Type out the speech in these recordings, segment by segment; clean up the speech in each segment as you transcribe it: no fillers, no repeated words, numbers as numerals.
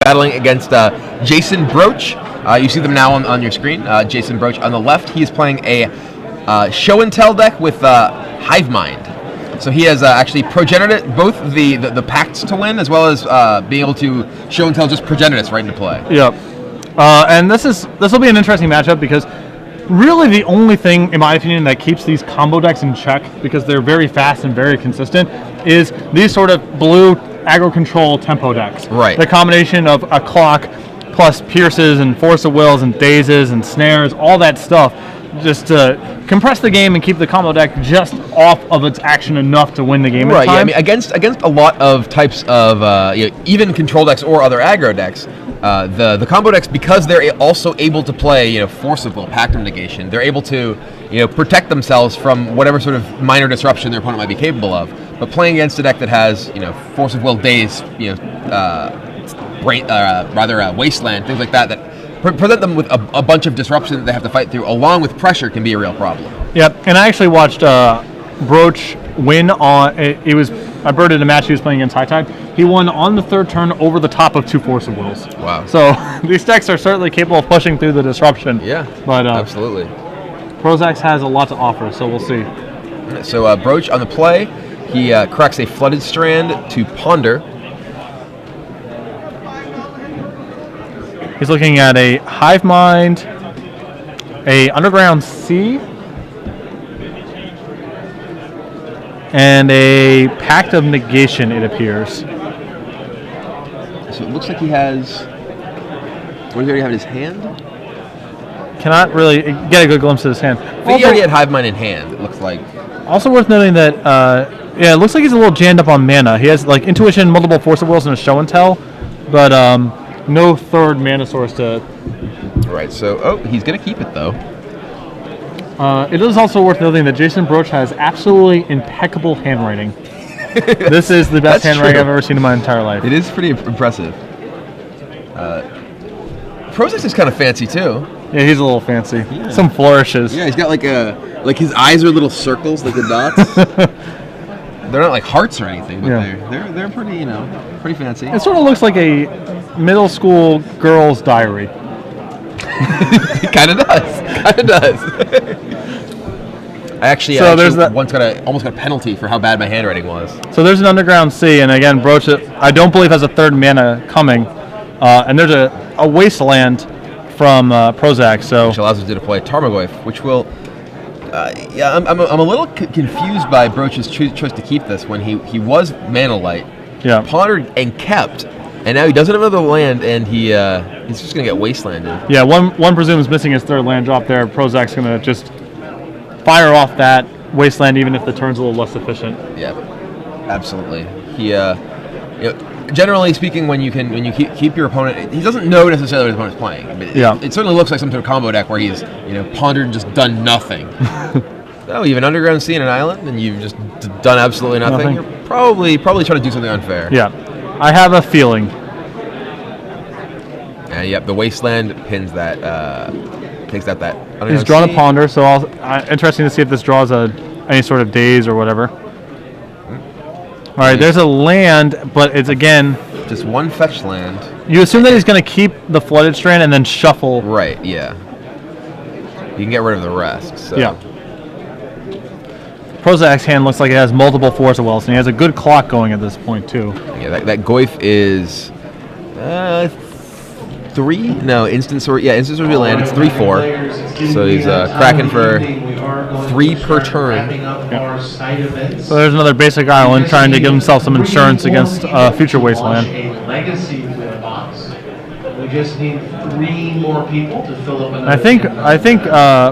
battling against Jason Broach. You see them now on your screen. Jason Broach on the left. He is playing a show and tell deck with Hive Mind. So he has actually progenerated both the pacts to win as well as being able to show and tell just progenerates right into play. Yep. And this will be an interesting matchup because really the only thing, in my opinion, that keeps these combo decks in check, because they're very fast and very consistent, is these sort of blue aggro control tempo decks. Right. The combination of a clock plus pierces and force of wills and dazes and snares, all that stuff, just to compress the game and keep the combo deck just off of its action enough to win the game. Right. In time. Yeah. I mean, against a lot of types of even control decks or other aggro decks, the combo decks, because they're also able to play force of will, pact of negation, they're able to protect themselves from whatever sort of minor disruption their opponent might be capable of. But playing against a deck that has force of will, daze, wasteland, things like that present them with a bunch of disruption that they have to fight through, along with pressure, can be a real problem. Yep, and I actually watched Broach win on. I birded a match he was playing against High Tide. He won on the third turn over the top of 2 Force of Wills. Wow. So these decks are certainly capable of pushing through the disruption. Yeah, but absolutely. Prosak has a lot to offer, so we'll see. So Broach on the play, he cracks a Flooded Strand to ponder. He's looking at a Hive Mind, a Underground Sea, and a Pact of Negation, it appears. So it looks like he has... What does he already have in his hand? Cannot really get a good glimpse of his hand. He already had Hive Mind in hand, it looks like. Also worth noting that, it looks like he's a little jammed up on mana. He has Intuition, multiple Force of Wills, and a Show and Tell, but no third mana source to... Right, so, he's going to keep it, though. It is also worth noting that Jason Broach has absolutely impeccable handwriting. This is the best handwriting I've ever seen in my entire life. It is pretty impressive. Prosak is kind of fancy, too. Yeah, he's a little fancy. Yeah. Some flourishes. Yeah, he's got his eyes are little circles, like the dots. They're not like hearts or anything, but they're pretty, pretty fancy. It sort of looks like a middle school girl's diary. It kind of does. I actually once almost got a penalty for how bad my handwriting was. So there's an Underground Sea, and again, Broach, I don't believe has a third mana coming. And there's a Wasteland from Prosak, so... Which allows us to play Tarmogoyf, which will... I'm a little confused by Broach's choice to keep this when he was Mana Light, pondered and kept, and now he doesn't have another land, and he's just going to get Wastelanded. Yeah, one presumes missing his third land drop there. Prozak's going to just fire off that Wasteland even if the turn's a little less efficient. Yeah, absolutely. He, generally speaking, when you keep your opponent, he doesn't know necessarily what his opponent's playing. But it certainly looks like some sort of combo deck where he's pondered and just done nothing. Oh, you have an Underground Sea and an island, and you've just done absolutely nothing. You're probably trying to do something unfair. Yeah, I have a feeling. And the Wasteland pins that. Takes out that. He's drawn a Ponder, so interesting to see if this draws any sort of daze or whatever. All right, there's a land, but it's, again... just one fetch land. You assume that he's going to keep the Flooded Strand and then shuffle... Right, yeah. You can get rid of the rest, so... Yeah. Prozak's hand looks like it has multiple Force of Wills, and he has a good clock going at this point, too. Yeah, that Goyf is... 3? No, instant sword land. It's 3/4. So he's cracking for 3 per turn. Yeah. So there's another basic island trying to give himself some insurance against future Wasteland. We just need 3 more people to fill up another. I think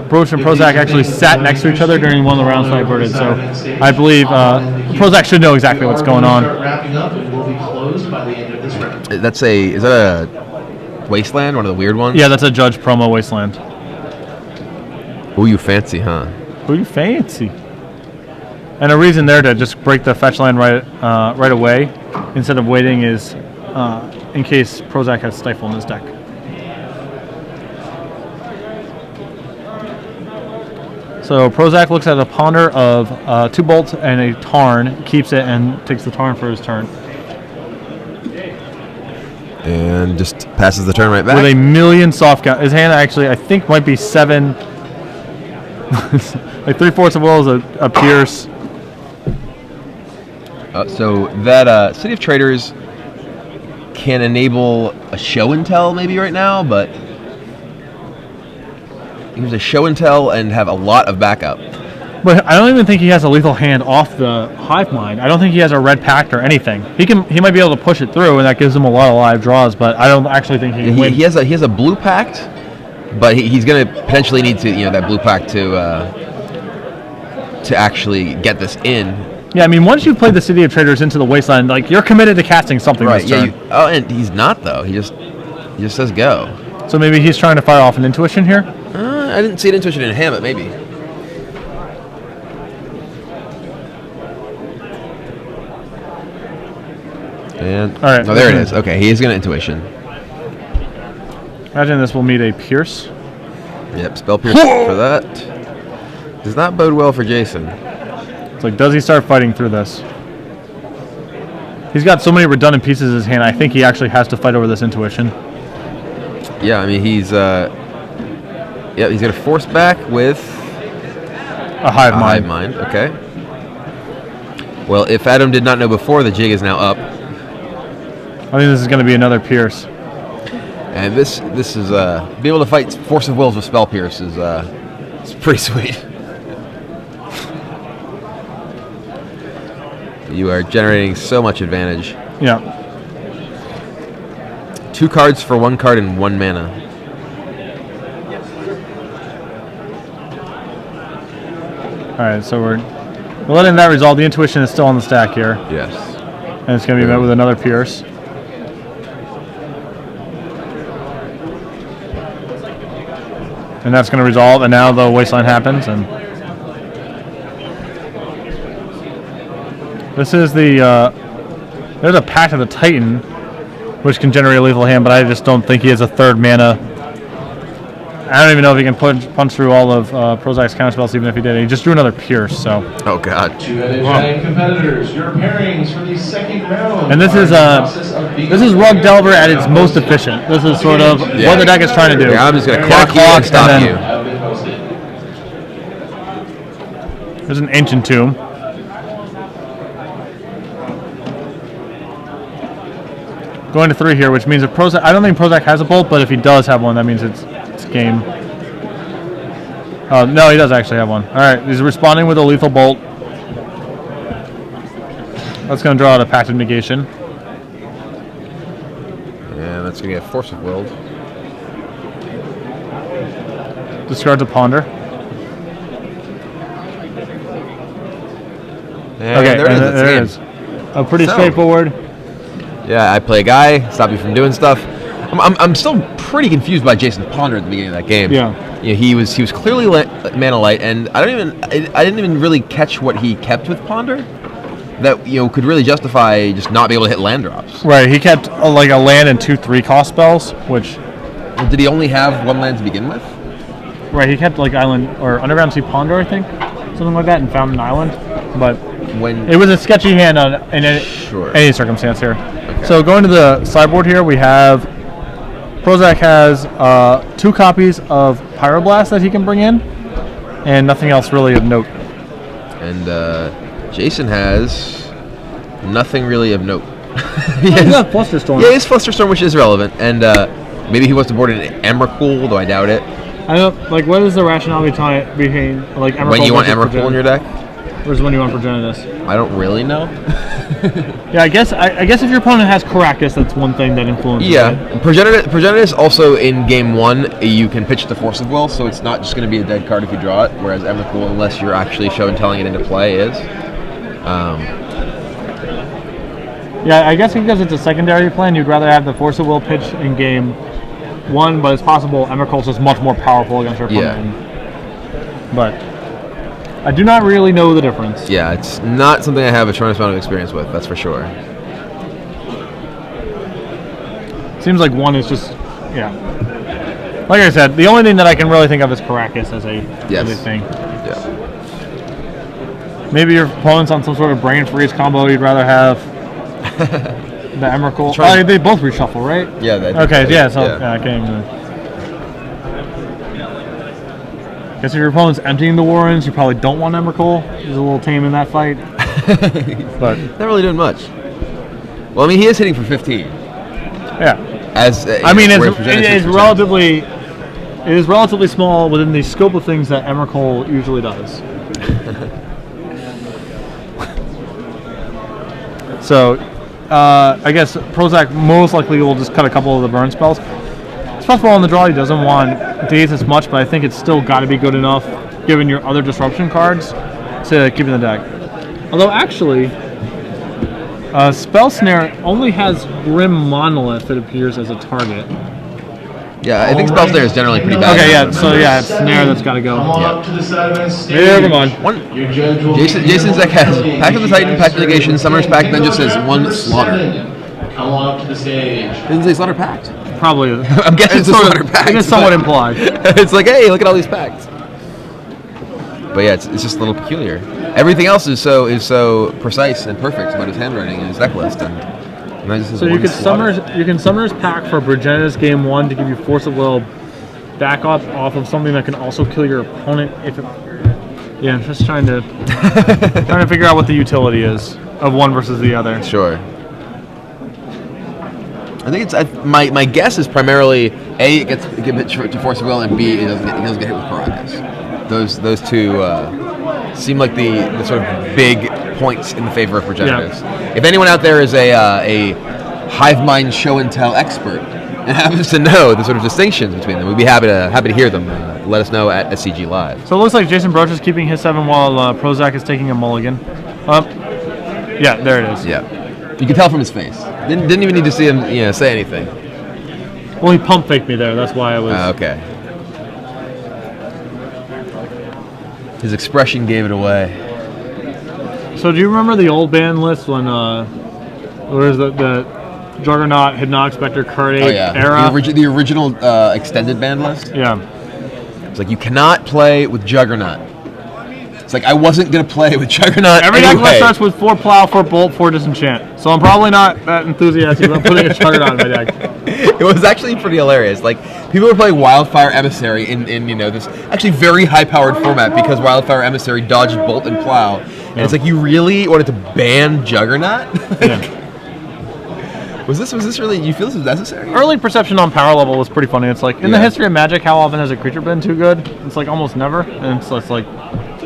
Broach and Prosak actually sat next to each other during one of the rounds I birded, so I believe Prosak should know exactly what's going on. Wrapping up, and we'll be closed by the end of this round. Is that a Wasteland, one of the weird ones? Yeah, that's a Judge promo Wasteland. Ooh, you fancy, huh? Ooh, you fancy. And a reason there to just break the fetch line right away instead of waiting is in case Prosak has Stifle in his deck. So Prosak looks at a Ponder of 2 Bolt and a Tarn, keeps it, and takes the Tarn for his turn. And just passes the turn right back. With a million soft count. His hand actually, I think, might be 7. Like 3/4 of will is a Pierce. So that City of Traders can enable a show and tell maybe right now, but here's a show and tell and have a lot of backup. But I don't even think he has a lethal hand off the Hive Mind. I don't think he has a red pact or anything. He might be able to push it through, and that gives him a lot of live draws. But I don't actually think he can win. He has a blue pact, but he's going to potentially need to that blue pact to actually get this in. Yeah, I mean, once you play the City of Traders into the Wasteland, like you're committed to casting something. Right. This turn. And he's not though. He just says go. So maybe he's trying to fire off an intuition here. I didn't see an intuition in him, but maybe. And all right. Oh, there it is. Okay, he is going to intuition. Imagine this will meet a Pierce. Yep, spell Pierce for that. Does not bode well for Jason. It's like, does he start fighting through this? He's got so many redundant pieces in his hand, I think he actually has to fight over this intuition. Yeah, I mean, he's going to force back with a Hive Mind. Okay. Well, if Adam did not know before, the jig is now up. I think this is going to be another Pierce. And this is be able to fight Force of Wills with Spell Pierce is it's pretty sweet. You are generating so much advantage. Yeah. 2 cards for 1 card and 1 mana. All right, so we're letting that resolve. The intuition is still on the stack here. Yes. And it's going to be met with another Pierce. And that's going to resolve, and now the Wasteland happens, and this is the there's a Pact of the Titan, which can generate a lethal hand, but I just don't think he has a 3rd mana. I don't even know if he can punch through all of Prosak's counterspells, even if he did. He just drew another Pierce, so. Oh God. Two-headed giant competitors, your pairings for the second round. And this is Rug Delver at its most efficient. This is sort of what the deck is trying to do. Yeah, I'm just going to clock you and stop you. There's an Ancient Tomb. Going to 3 here, which means if Prosak, I don't think Prosak has a bolt, but if he does have one, that means it's game. No, he does actually have one. All right, he's responding with a lethal bolt. That's going to draw out a Pact of Negation. And that's going to get Force of Will. Discards a Ponder. And okay, there it is. A pretty straightforward. Yeah, I play a guy, stop you from doing stuff. I'm still pretty confused by Jason's Ponder at the beginning of that game. Yeah. He was clearly mana light, and I didn't even really catch what he kept with Ponder. That could really justify just not being able to hit land drops. Right. He kept like a land and 2 3-cost spells, which. Did he only have 1 land to begin with? Right. He kept like Island or Underground Sea Ponder, I think, something like that, and found an island, but. When it was a sketchy hand in any circumstance here. Okay. So going to the sideboard here, we have Prosak has 2 copies of Pyroblast that he can bring in, and nothing else really of note. And Jason has nothing really of note. He's got Flusterstorm. Yeah, he has Flusterstorm, which is relevant, and maybe he wants to board an Emrakul, though I doubt it. I don't like. What is the rationale behind like Emrakul? When you want Emrakul in your deck? Versus when you want Progenitus? I don't really know. Yeah, I guess if your opponent has Caracas, that's one thing that influences. Yeah, it. Progenitus also in game 1 you can pitch the Force of Will, so it's not just going to be a dead card if you draw it. Whereas Emrakul, unless you're actually show and telling it into play, is. Yeah, I guess because it's a secondary plan, you'd rather have the Force of Will pitch in game 1, but it's possible Emrakul's is much more powerful against your opponent. Yeah. But. I do not really know the difference. Yeah, it's not something I have a tremendous amount of experience with, that's for sure. Seems like 1 is just, yeah. Like I said, the only thing that I can really think of is Caracas as a thing. Yeah. Maybe your opponent's on some sort of brain freeze combo you'd rather have. The Emrakul. Oh, they both reshuffle, right? Yeah. Okay. Yeah. So I can't even. Guess if your opponent's emptying the Warrens, you probably don't want Emrakul. He's a little tame in that fight. But not really doing much. Well, I mean, he is hitting for 15. Yeah. It is relatively small within the scope of things that Emrakul usually does. So, I guess Prosak most likely will just cut a couple of the burn spells. It's possible on the draw he doesn't want Daze as much, but I think it's still got to be good enough, given your other disruption cards, to keep in the deck. Although, actually, Spell Snare only has Grim Monolith, it appears, as a target. Yeah, I think Spell Snare is generally pretty bad. Okay, yeah, so yeah, it's Snare that's got to go. Never mind. Jason's deck has Pact of the Titan, Pact of Negation, Summoner's Pact, then just says 1 Slaughter. Come on up to the stage. Didn't say Slaughter Pact. Probably. I'm guessing it's a Slaughter Pact. It is somewhat implied. It's like, hey, look at all these pacts. But yeah, it's just a little peculiar. Everything else is so precise and perfect about his handwriting and his deck list, and so you can Summoner's Pact for Brigenna's game 1 to give you Force of Will backup off of something that can also kill your opponent if it. Yeah, I'm just trying to figure out what the utility is of one versus the other. Sure. I think it's my guess is primarily A, it gets hit to Force of Will, and B, it doesn't get hit with Caracas. Those two seem like the sort of big points in the favor of Progenitors. Yeah. If anyone out there is a hive mind show and tell expert and happens to know the sort of distinctions between them, we'd be happy to hear them. Let us know at SCG Live. So it looks like Jason Broach is keeping his 7 while Prosak is taking a mulligan. Yeah, there it is. Yeah, you can tell from his face. Didn't even need to see him say anything. Well, he pump faked me there. That's why I was. Okay. His expression gave it away. So do you remember the old ban list when where is the Juggernaut, Hypnotic Spectre, Card 8 era? The original extended ban list? Yeah. It's like you cannot play with Juggernaut. It's like I wasn't going to play with Juggernaut Every deck list starts with 4 Plow, 4 Bolt, 4 Disenchant. So I'm probably not that enthusiastic about putting a Juggernaut in my deck. It was actually pretty hilarious. Like, people were playing Wildfire Emissary in this actually very high-powered format because Wildfire Emissary dodged Bolt and Plow. And it's like, you really wanted to ban Juggernaut? Yeah. Was this really, you feel this was necessary? Early perception on power level was pretty funny. It's like, in the history of Magic, how often has a creature been too good? It's like almost never. And it's like,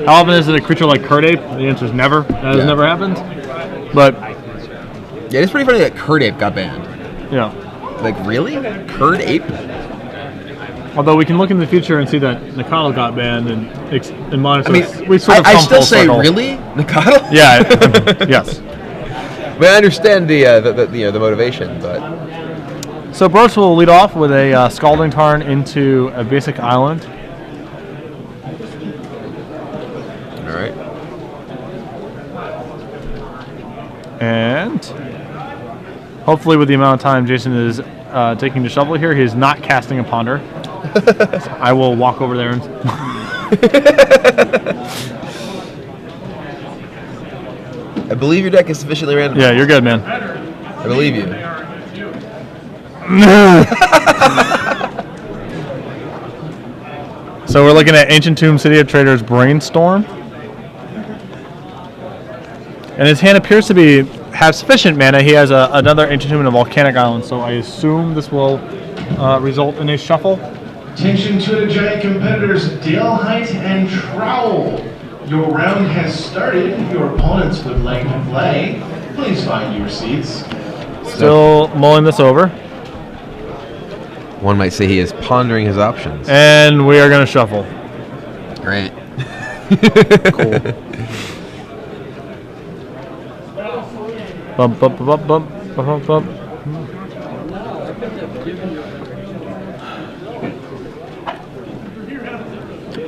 how often is it a creature like Card Ape? The answer is never. That has never happened. But yeah, it's pretty funny that Card Ape got banned. Yeah. Like, really? Card Ape? Although we can look in the future and see that Nikado got banned and Modern. We sort of I still say circle. Really? Nikado? Yeah. Yes. I mean, I understand the motivation, but so Broach will lead off with a Scalding Tarn into a basic island. All right. And hopefully, with the amount of time Jason is taking to shuffle here, he is not casting a Ponder. So I will walk over there and. I believe your deck is sufficiently random. Yeah, you're good, man. I believe you. So we're looking at Ancient Tomb, City of Traders, Brainstorm. And his hand appears to have sufficient mana. He has another Ancient Tomb and a Volcanic Island, so I assume this will result in a shuffle. Attention to the giant competitors, Dale Height and Trowel. Your round has started. If your opponents would like to play, please find your seats. Still mulling this over. One might say he is pondering his options. And we are going to shuffle. Great. Cool. Bump, bump, bump, bump, bump, bump.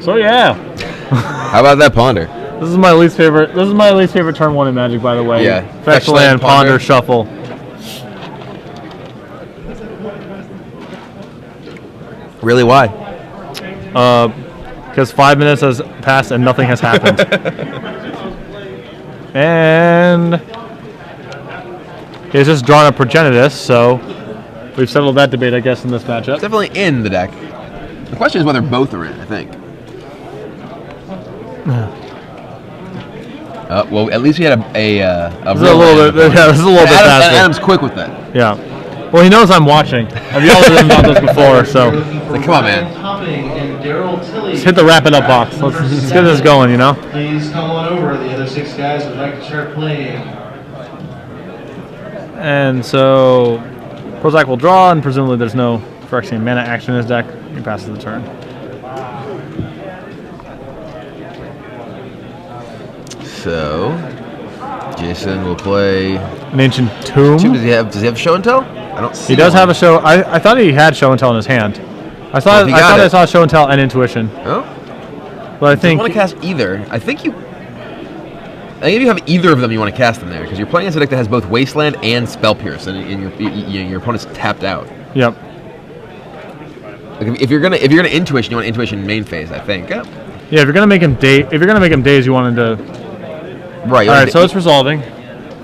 So yeah. How about that Ponder? This is my least favorite. This is my least favorite turn 1 in Magic, by the way. Yeah. Fetch land, ponder, shuffle. Really? Why? Because 5 minutes has passed and nothing has happened. And He has just drawn a Progenitus, so we've settled that debate, I guess, in this matchup. It's definitely in the deck. The question is whether both are in, I think. Well, at least we had this is a little bit faster. Adam's quick with that. Yeah. Well, he knows I'm watching. I've yelled at him about this before, so. Like, come on, man. Let's hit the wrap it up box. Let's get this going, you know? Please come on over. The other 6 guys would like to start playing. And so Prosak will draw, and presumably there's no Phyrexian mana action in his deck. He passes the turn. So, Jason will play an Ancient Tomb. Does he have Show and Tell? I don't see. He does one. have a Show. I thought he had Show and Tell in his hand. I thought I saw Show and Tell and Intuition. Oh, but I think you want to cast either. I think if you have either of them, you want to cast them there because you're playing against a deck that has both Wasteland and Spell Pierce, and your opponent's tapped out. Yep. Like if you're gonna Intuition, you want Intuition main phase. I think. Yeah, if you're gonna make him daze, you want him to. Right. All right, so it's resolving.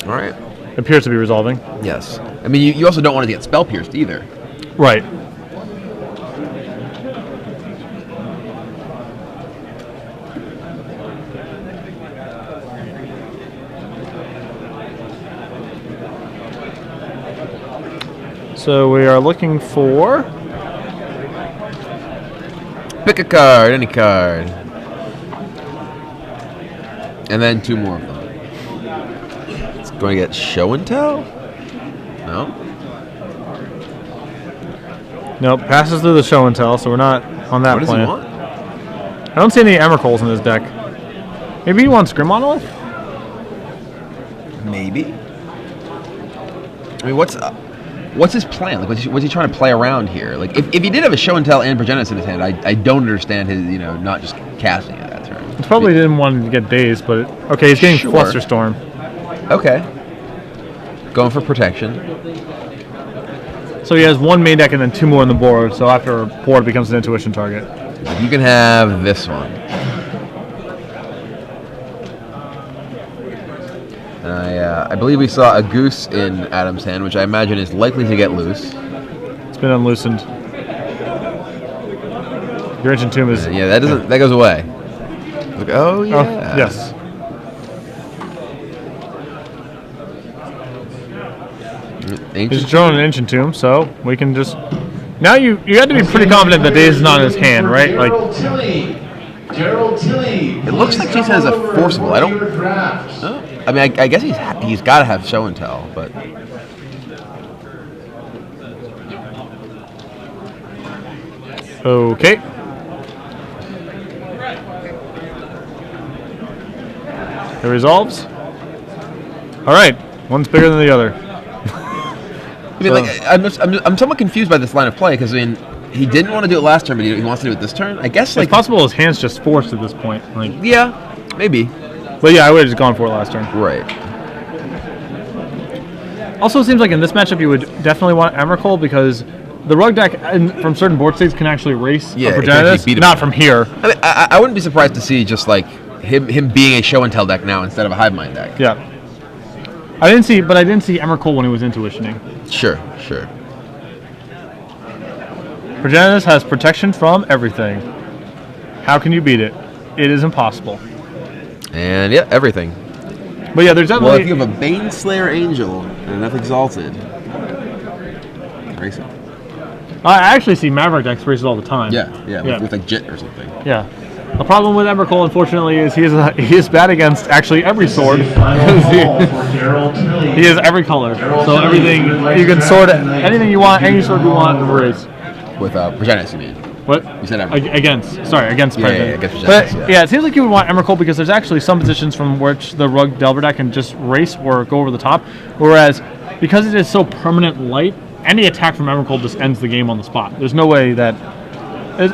All right. It appears to be resolving. Yes. I mean, you also don't want to get Spell Pierced either. Right. So we are looking for... Pick a card, any card. And then 2 more of them. It's going to get Show and Tell? No? Nope, passes through the Show and Tell, so we're not on that plan. What does he want? I don't see any Emrakul's in his deck. Maybe he wants Grim Monolith? Maybe. I mean, what's his plan? Like, what's he trying to play around here? Like, if he did have a Show and Tell and Progenitus in his hand, I don't understand his, not just casting it that turn. He probably didn't want to get dazed, but okay, he's getting Flusterstorm. Okay. Going for protection. So he has 1 main deck and then 2 more on the board, so after a board becomes an Intuition target. You can have this one. I believe we saw a Goose in Adam's hand, which I imagine is likely to get loose. It's been unloosened. Your Ancient Tomb is... Yeah, that goes away. Like, oh, yeah. Oh, yes. He's drawn an Ancient Tomb, so we can just... Now you had to be pretty confident that Daze is not in his hand, right? Like, Gerald Tilley. It looks like Jason has a Forcible. I don't... Oh, I mean, I guess he's got to have Show and Tell, but... Okay. It resolves. All right, one's bigger than the other. I mean, I'm somewhat confused by this line of play because I mean, he didn't want to do it last turn, but he wants to do it this turn. I guess it's possible his hand's just forced at this point. Like, yeah, maybe. But yeah, I would have just gone for it last turn. Right. Also, it seems like in this matchup you would definitely want Emrakul because the Rug deck from certain board states can actually race a Progenitus, not from here. I mean, I wouldn't be surprised to see just like him being a Show and Tell deck now instead of a Hive Mind deck. Yeah. I didn't see Emrakul when he was Intuitioning. Sure. Progenitus has protection from everything. How can you beat it? It is impossible. And yeah, everything. But yeah, there's definitely... Well, if you have a Baneslayer Angel and enough Exalted, race it. I actually see Maverick decks races all the time. Yeah. With like Jit or something. Yeah. The problem with Emrakul, unfortunately, is he is bad against actually every sword. He has every color, so everything you can sword anything you want, any sword you want, race. With Progenitus, you mean? What? You said Emrakul. Against President. Yeah, against Progenitus, but yeah, it seems like you would want Emrakul because there's actually some positions from which the Rug Delver deck can just race or go over the top, whereas because it is so permanent light, any attack from Emrakul just ends the game on the spot. There's no way that...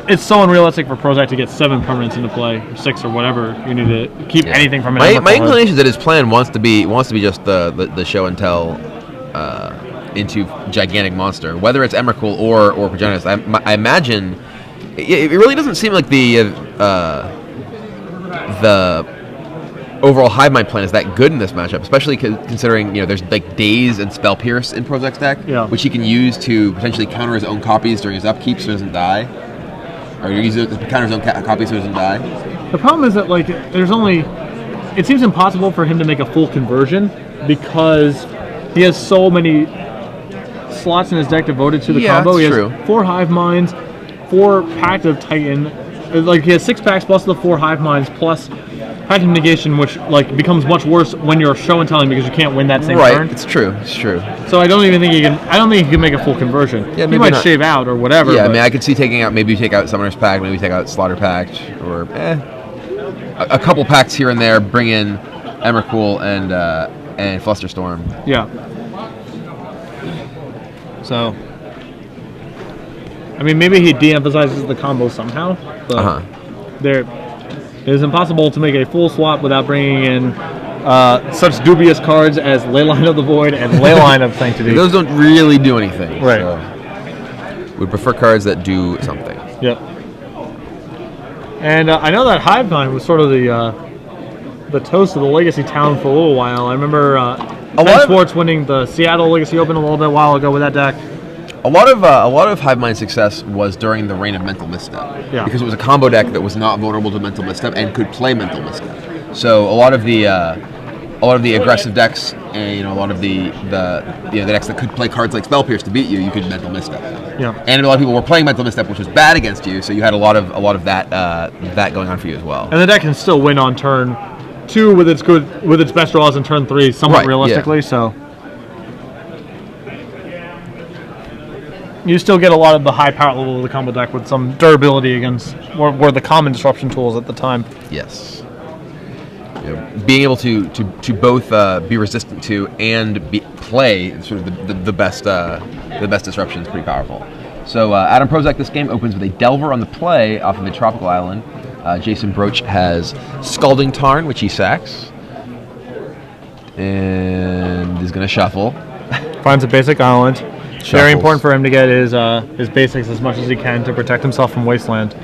It's so unrealistic for Prosak to get 7 permanents into play, or 6 or whatever. You need to keep anything from an My inclination is that his plan wants to be just the Show and Tell into gigantic monster, whether it's Emrakul or Progenitus. I imagine it really doesn't seem like the overall Hive Mind plan is that good in this matchup, especially considering there's like Daze and Spell Pierce in Prosak's deck, which he can use to potentially counter his own copies during his upkeep so he doesn't die, or use it to counter his own copies so he doesn't die. The problem is that it seems impossible for him to make a full conversion because he has so many slots in his deck devoted to the combo. He has 4 Hive Minds, 4 Pact of Titan. He has 6 packs plus the 4 Hive Minds plus Pact of Negation, which becomes much worse when you're show and telling because you can't win that same turn. Right, it's true. So I don't think he can make a full conversion. Yeah, he might shave out or whatever. Yeah, I mean, I could see maybe take out Summoner's Pact, maybe take out Slaughter Pact, or a couple packs here and there. Bring in Emrakul and Flusterstorm. Yeah. So, I mean, maybe he de-emphasizes the combo somehow, but it is impossible to make a full swap without bringing in such dubious cards as Leyline of the Void and Leyline of Sanctity. Those don't really do anything. Right. So we prefer cards that do something. Yep. And I know that Hive Mind was sort of the toast of the Legacy Town for a little while. I remember Ben Schwartz winning the Seattle Legacy Open a little bit while ago with that deck. A lot of Hive Mind success was during the reign of Mental Misstep, because it was a combo deck that was not vulnerable to Mental Misstep and could play Mental Misstep. So a lot of the aggressive decks and a lot of the decks that could play cards like Spell Pierce to beat you could Mental Misstep. Yeah. And a lot of people were playing Mental Misstep, which was bad against you. So you had a lot of that going on for you as well. And the deck can still win on turn 2 with its best draws, and turn 3 somewhat realistically. So. You still get a lot of the high power level of the combo deck with some durability against were the common disruption tools at the time. Yes. Being able to both be resistant to and play sort of the best disruption is pretty powerful. So Adam Prosak this game opens with a Delver on the play off of a tropical island. Jason Broach has Scalding Tarn, which he sacks, and is going to shuffle. Finds a basic island. Very important for him to get his basics as much as he can to protect himself from Wasteland.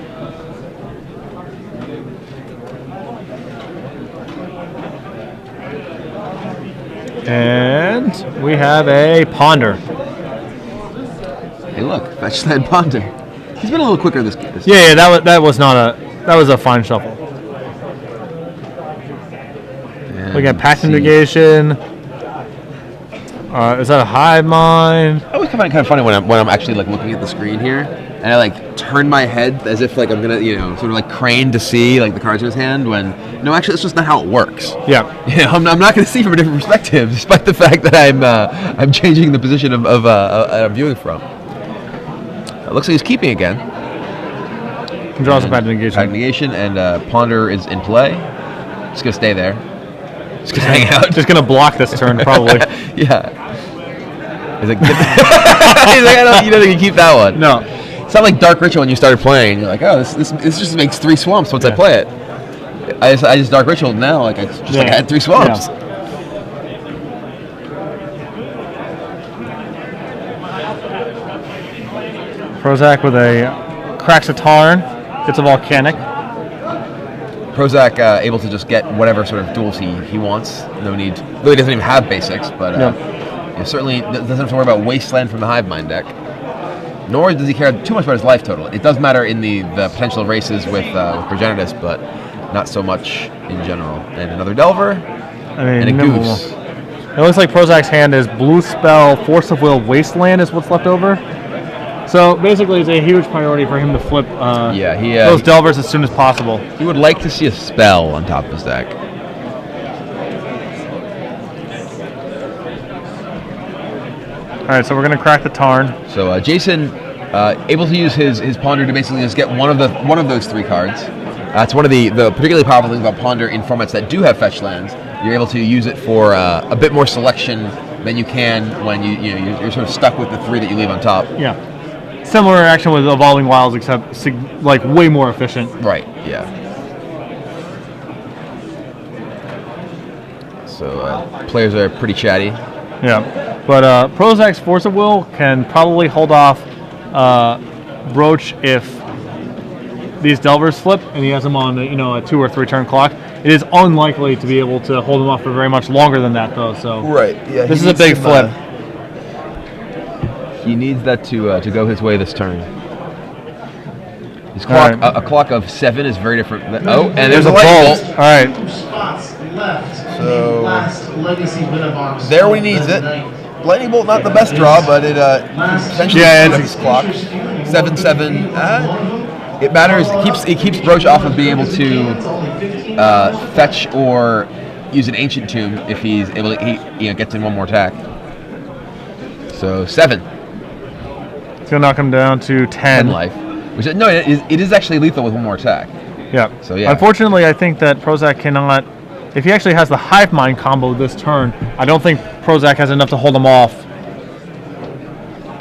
And we have a Ponder. Hey, look, Fetchland Ponder. He's been a little quicker this game. Yeah, that was a fine shuffle. And we got Pact of Negation. Is that a Hive Mind? I always find it kind of funny when I'm actually looking at the screen here, and I turn my head as if I'm gonna sort of crane to see the cards in his hand. When no, actually that's just not how it works. Yeah. I'm not gonna see from a different perspective, despite the fact that I'm changing the position of I'm viewing from. It looks like he's keeping again. He draws a Pact of Negation. Pact of Negation, and Ponder is in play. Just gonna stay there. Just gonna hang out. Just gonna block this turn, probably. Yeah. He's like, you don't think you keep that one. No. It's not like Dark Ritual when you started playing. You're like, oh, this just makes 3 swamps once I play it. I just Dark Ritual now. I had 3 swamps. Yeah. Prosak with a cracks a Tarn, gets a Volcanic. Prosak able to just get whatever sort of duels he wants. No need. Though he doesn't even have basics, but certainly doesn't have to worry about Wasteland from the Hive Mind deck. Nor does he care too much about his life total. It does matter in the potential races with Progenitus, but not so much in general. And another Delver, and a Goose. It looks like Prozak's hand is Blue Spell, Force of Will, Wasteland is what's left over. So basically, it's a huge priority for him to flip those Delvers as soon as possible. He would like to see a spell on top of his deck. All right, so we're going to crack the Tarn. So Jason, able to use his Ponder to basically just get one of those 3 cards. It's one of the particularly powerful things about Ponder in formats that do have fetch lands. You're able to use it for a bit more selection than you can when you're sort of stuck with the 3 that you leave on top. Yeah. Similar action with Evolving Wilds, except way more efficient. Right. Yeah. So players are pretty chatty. Yeah, but Prozak's Force of Will can probably hold off Broach if these Delvers flip and he has them on a 2 or 3 turn clock, it is unlikely to be able to hold them off for very much longer than that though. So right, yeah, this is a big flip. He needs that to go his way this turn. His clock, right. a clock of 7 is very different. And There's a bolt. All right. 2 spots left. So, Last legacy winner box. there we needs it. Lightning Bolt, not the best draw, but it essentially his clock. 7/7. It matters. It keeps Broach off of being able to fetch or use an Ancient Tomb if he's able to. He gets in one more attack. So 7. It's gonna knock him down to 10 life. Which it is actually lethal with one more attack. Yeah. So yeah. Unfortunately, I think that Prosak cannot. If he actually has the Hive Mind combo this turn, I don't think Prosak has enough to hold him off.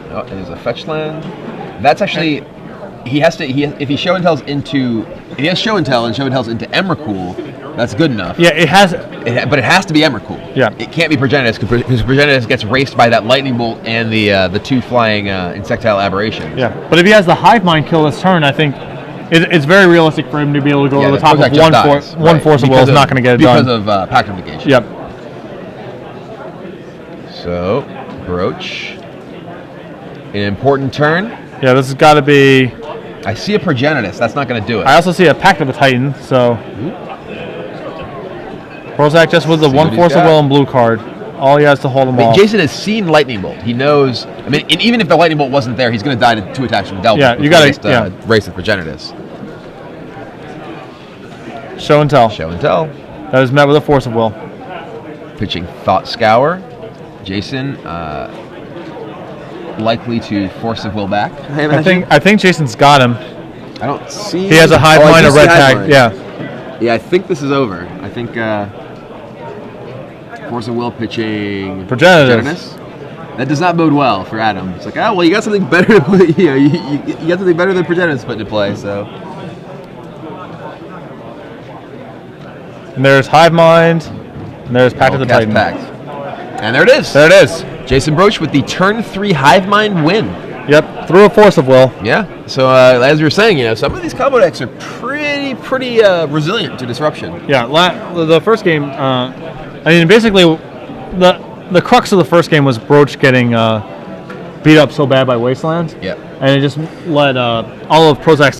Oh, there's a fetch land. That's actually he has to. If he show and tells into, if he has show and tell and show and tells into Emrakul, that's good enough. Yeah, it has. But it has to be Emrakul. Yeah. It can't be Progenitus because Progenitus gets raced by that Lightning Bolt and the 2 flying Insectile Aberrations. Yeah. But if he has the Hive Mind kill this turn, I think it's very realistic for him to be able to go to the top of one Force of Will is not going to get it done. Because of Pact of Negation. Yep. So, Broach. An important turn. Yeah, this has got to be. I see a Progenitus. That's not going to do it. I also see a Pact of the Titan, so. Prosak just with the 1 Force of Will and blue card. All he has to hold him off. Jason has seen Lightning Bolt. He knows. I mean, and even if the Lightning Bolt wasn't there, he's going to die to 2 attacks from Delver. Yeah, you got to race with Progenitus. Show and tell. Show and tell. That is met with a Force of Will. Pitching Thought Scour. Jason likely to Force of Will back. I think Jason's got him. I don't see. He has a Hive Mind, a red tag. Yeah. Yeah, I think this is over. I think Force of Will pitching Progenitus. That does not bode well for Adam. It's like, oh well, you got something better to put. You got something better than Progenitus put into play. So. And there's Hive Mind, and there's Pact of the Titan. And there it is. There it is. Jason Broach with the turn 3 Hive Mind win. Yep, through a Force of Will. Yeah. So as we were saying, some of these combo decks are pretty resilient to disruption. Yeah. The first game, basically, the crux of the first game was Broach getting beat up so bad by Wasteland. Yep. And it just led all of Prosak's